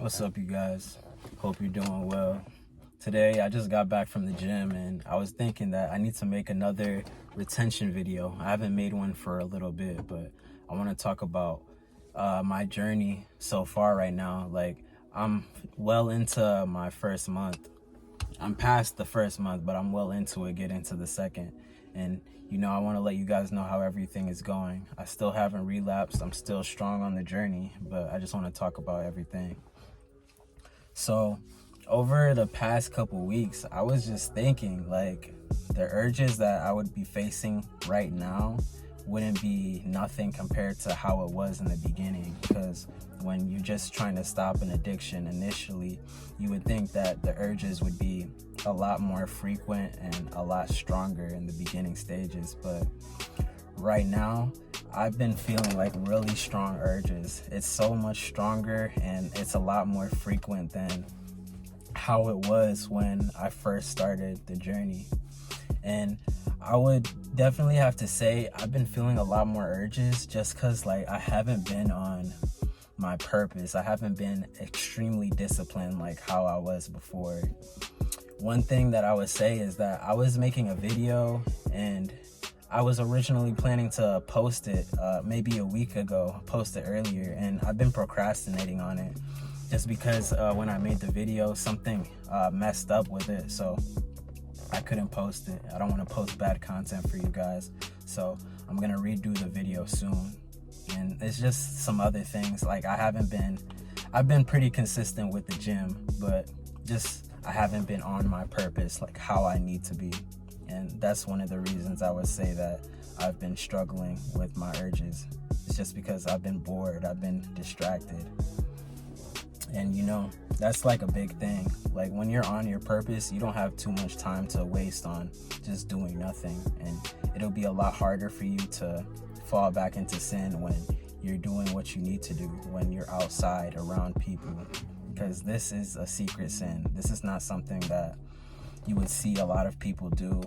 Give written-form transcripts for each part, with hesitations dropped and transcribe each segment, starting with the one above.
What's up, you guys? Hope you're doing well. Today, I just got back from the gym and I was thinking that I need to make another retention video. I haven't made one for a little bit, but I want to talk about my journey so far right now. Like, I'm well into my first month. I'm past the first month, but I'm well into it, get into the second. And, I want to let you guys know how everything is going. I still haven't relapsed. I'm still strong on the journey, but I just want to talk about everything. So over the past couple weeks, I was just thinking, like, the urges that I would be facing right now wouldn't be nothing compared to how it was in the beginning. Because when you're just trying to stop an addiction initially, you would think that the urges would be a lot more frequent and a lot stronger in the beginning stages. But right now, I've been feeling like really strong urges. It's so much stronger and it's a lot more frequent than how it was when I first started the journey. And I would definitely have to say I've been feeling a lot more urges just because, like, I haven't been on my purpose. I haven't been extremely disciplined like how I was before. One thing that I would say is that I was making a video and I was originally planning to post it maybe a week ago, post it earlier, and I've been procrastinating on it just because when I made the video, something messed up with it, so I couldn't post it. I don't want to post bad content for you guys, so I'm gonna redo the video soon. And it's just some other things, like I've been pretty consistent with the gym, but I haven't been on my purpose, like how I need to be. And that's one of the reasons I would say that I've been struggling with my urges. It's just because I've been bored, I've been distracted. And that's like a big thing. Like, when you're on your purpose, you don't have too much time to waste on just doing nothing. And it'll be a lot harder for you to fall back into sin when you're doing what you need to do, when you're outside around people. Because this is a secret sin. This is not something that you would see a lot of people do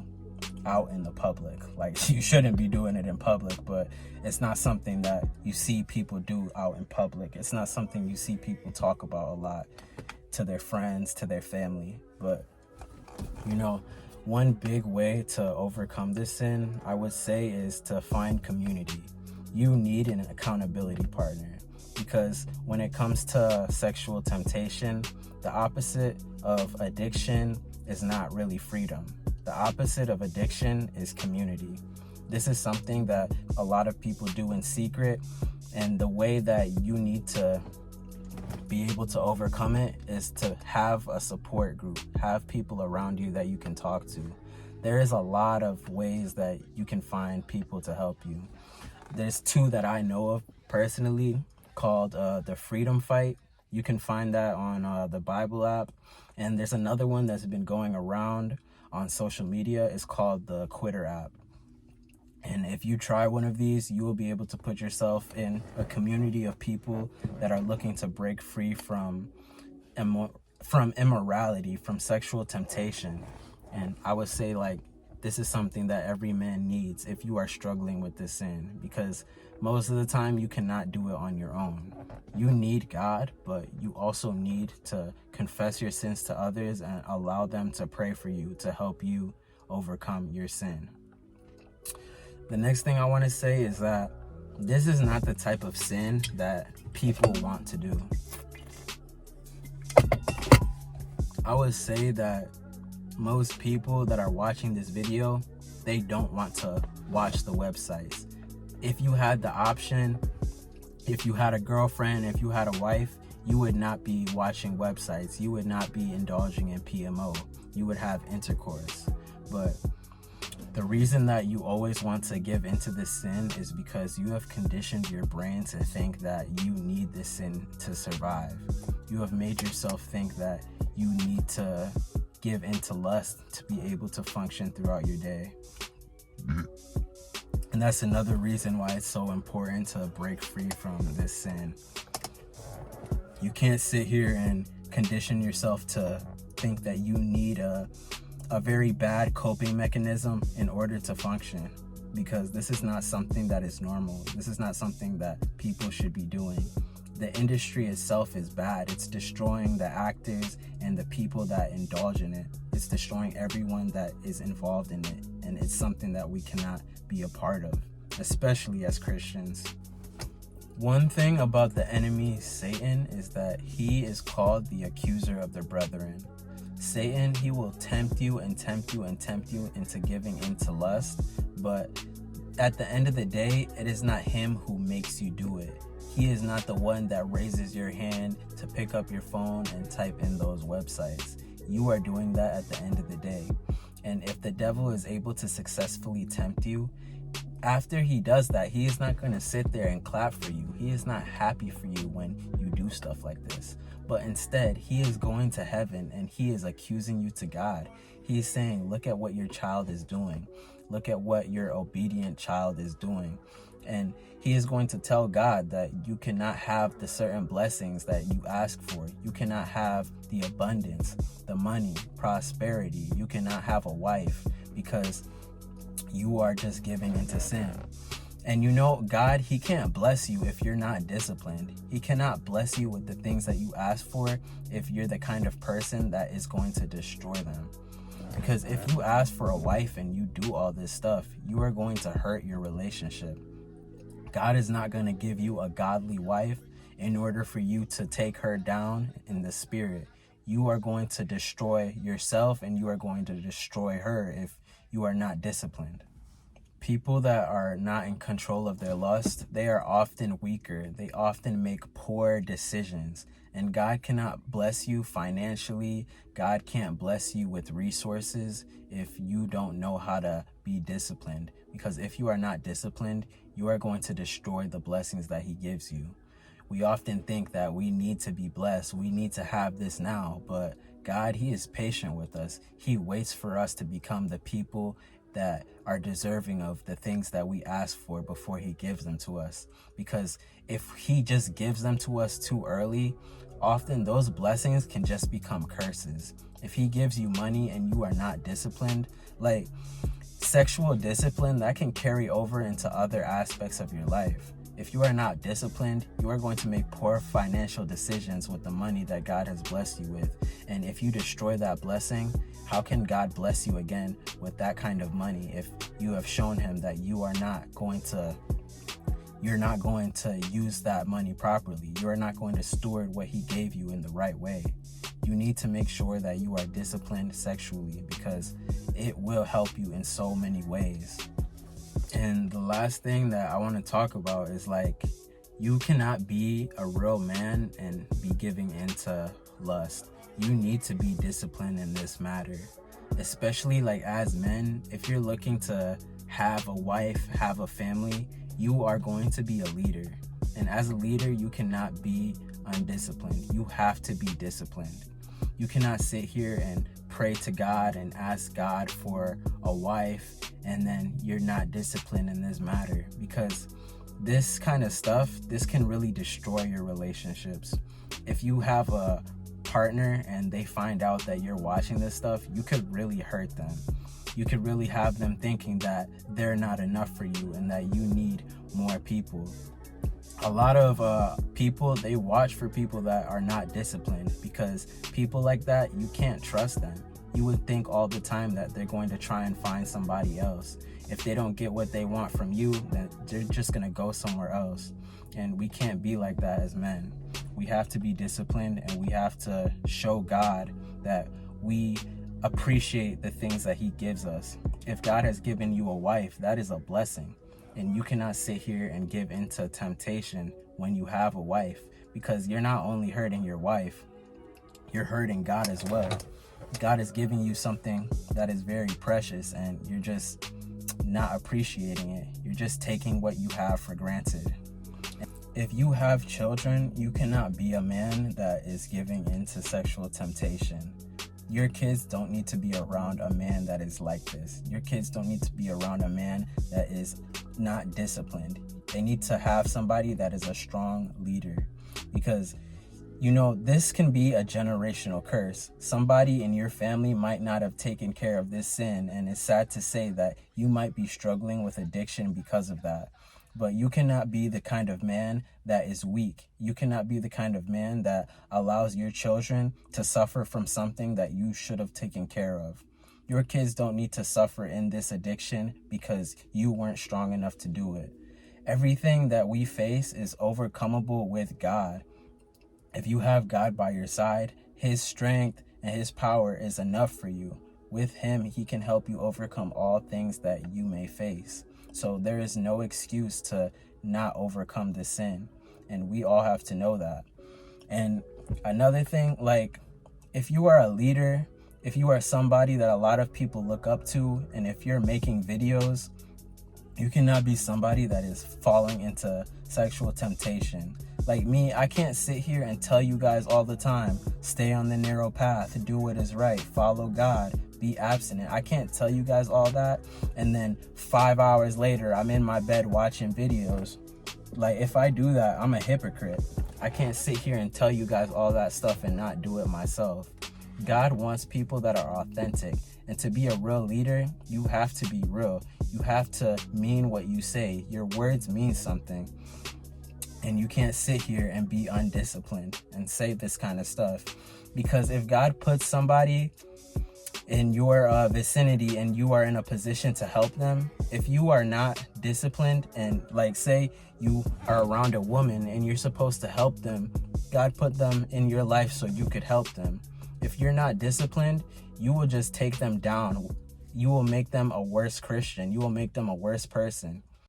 out in the public. Like, you shouldn't be doing it in public, but it's not something that you see people do out in public. It's not something you see people talk about a lot to their friends, to their family. But one big way to overcome this sin, I would say, is to find community. You need an accountability partner, because when it comes to sexual temptation, the opposite of addiction is not really freedom. The opposite of addiction is community. This is something that a lot of people do in secret, and the way that you need to be able to overcome it is to have a support group, have people around you that you can talk to. There is a lot of ways that you can find people to help you. There's two that I know of personally called the Freedom Fight. You can find that on the Bible app. And there's another one that's been going around on social media. It's called the Quitter app. And if you try one of these, you will be able to put yourself in a community of people that are looking to break free from immorality, from sexual temptation. And I would say, like, this is something that every man needs if you are struggling with this sin, because most of the time you cannot do it on your own. You need God, but you also need to confess your sins to others and allow them to pray for you to help you overcome your sin. The next thing I want to say is that this is not the type of sin that people want to do. I would say that most people that are watching this video, they don't want to watch the websites. If you had the option, if you had a girlfriend, if you had a wife, you would not be watching websites. You would not be indulging in PMO. You would have intercourse. But the reason that you always want to give into this sin is because you have conditioned your brain to think that you need this sin to survive. You have made yourself think that you need to give into lust to be able to function throughout your day. And that's another reason why it's so important to break free from this sin. You can't sit here and condition yourself to think that you need a very bad coping mechanism in order to function, because this is not something that is normal. This is not something that people should be doing. the industry itself is bad. It's destroying the actors and the people that indulge in it. It's destroying everyone that is involved in it. And it's something that we cannot be a part of, especially as Christians. One thing about the enemy, Satan, is that he is called the accuser of the brethren. Satan, he will tempt you and tempt you and tempt you into giving into lust, but at the end of the day, it is not him who makes you do it. He is not the one that raises your hand to pick up your phone and type in those websites. You are doing that at the end of the day. And if the devil is able to successfully tempt you, after he does that, he is not going to sit there and clap for you. He is not happy for you when you do stuff like this. But instead, he is going to heaven and he is accusing you to God. He is saying, look at what your child is doing. Look at what your obedient child is doing. And he is going to tell God that you cannot have the certain blessings that you ask for. You cannot have the abundance, the money, prosperity. You cannot have a wife because you are just giving into sin. And you know, God, he can't bless you if you're not disciplined. He cannot bless you with the things that you ask for if you're the kind of person that is going to destroy them. Because if you ask for a wife and you do all this stuff, you are going to hurt your relationship. God is not going to give you a godly wife in order for you to take her down in the spirit. You are going to destroy yourself and you are going to destroy her if you are not disciplined. People that are not in control of their lust, they are often weaker. They often make poor decisions. And God cannot bless you financially. God can't bless you with resources if you don't know how to be disciplined. Because if you are not disciplined, you are going to destroy the blessings that he gives you. We often think that we need to be blessed. We need to have this now. But God, he is patient with us. He waits for us to become the people that are deserving of the things that we ask for before he gives them to us. Because if he just gives them to us too early, often those blessings can just become curses. If he gives you money and you are not disciplined, like sexual discipline, that can carry over into other aspects of your life. If you are not disciplined, you are going to make poor financial decisions with the money that God has blessed you with. And if you destroy that blessing, how can God bless you again with that kind of money if you have shown him that you're not going to use that money properly? You are not going to steward what he gave you in the right way. You need to make sure that you are disciplined sexually because it will help you in so many ways. And the last thing that I want to talk about is you cannot be a real man and be giving into lust. You need to be disciplined in this matter, especially as men. If you're looking to have a wife, have a family, you are going to be a leader. And as a leader, you cannot be undisciplined. You have to be disciplined. You cannot sit here and pray to God and ask God for a wife and then you're not disciplined in this matter, because this kind of stuff, this can really destroy your relationships. If you have a partner and they find out that you're watching this stuff, you could really hurt them. You could really have them thinking that they're not enough for you and that you need more people. A lot of people, they watch for people that are not disciplined, because people like that, you can't trust them. You would think all the time that they're going to try and find somebody else. If they don't get what they want from you, then they're just going to go somewhere else. And we can't be like that as men. We have to be disciplined and we have to show God that we appreciate the things that he gives us. If God has given you a wife, that is a blessing. And you cannot sit here and give into temptation when you have a wife, because you're not only hurting your wife, you're hurting God as well. God is giving you something that is very precious and you're just not appreciating it. You're just taking what you have for granted. If you have children, you cannot be a man that is giving into sexual temptation. Your kids don't need to be around a man that is like this. Your kids don't need to be around a man that is not disciplined. They need to have somebody that is a strong leader, because this can be a generational curse. Somebody in your family might not have taken care of this sin, and it's sad to say that you might be struggling with addiction because of that. But you cannot be the kind of man that is weak. You cannot be the kind of man that allows your children to suffer from something that you should have taken care of. Your kids don't need to suffer in this addiction because you weren't strong enough to do it. Everything that we face is overcomable with God. If you have God by your side, his strength and his power is enough for you. With him, he can help you overcome all things that you may face. So there is no excuse to not overcome the sin. And we all have to know that. And another thing, like, if you are a leader, if you are somebody that a lot of people look up to, and if you're making videos, you cannot be somebody that is falling into sexual temptation. Like me, I can't sit here and tell you guys all the time, stay on the narrow path, do what is right, follow God, be abstinent. I can't tell you guys all that, and then 5 hours later, I'm in my bed watching videos. Like, if I do that, I'm a hypocrite. I can't sit here and tell you guys all that stuff and not do it myself. God wants people that are authentic. And to be a real leader, you have to be real. You have to mean what you say. Your words mean something. And you can't sit here and be undisciplined and say this kind of stuff. Because if God puts somebody in your vicinity and you are in a position to help them, if you are not disciplined, and like say you are around a woman and you're supposed to help them, God put them in your life so you could help them. If you're not disciplined, you will just take them down. You will make them a worse Christian. You will make them a worse person.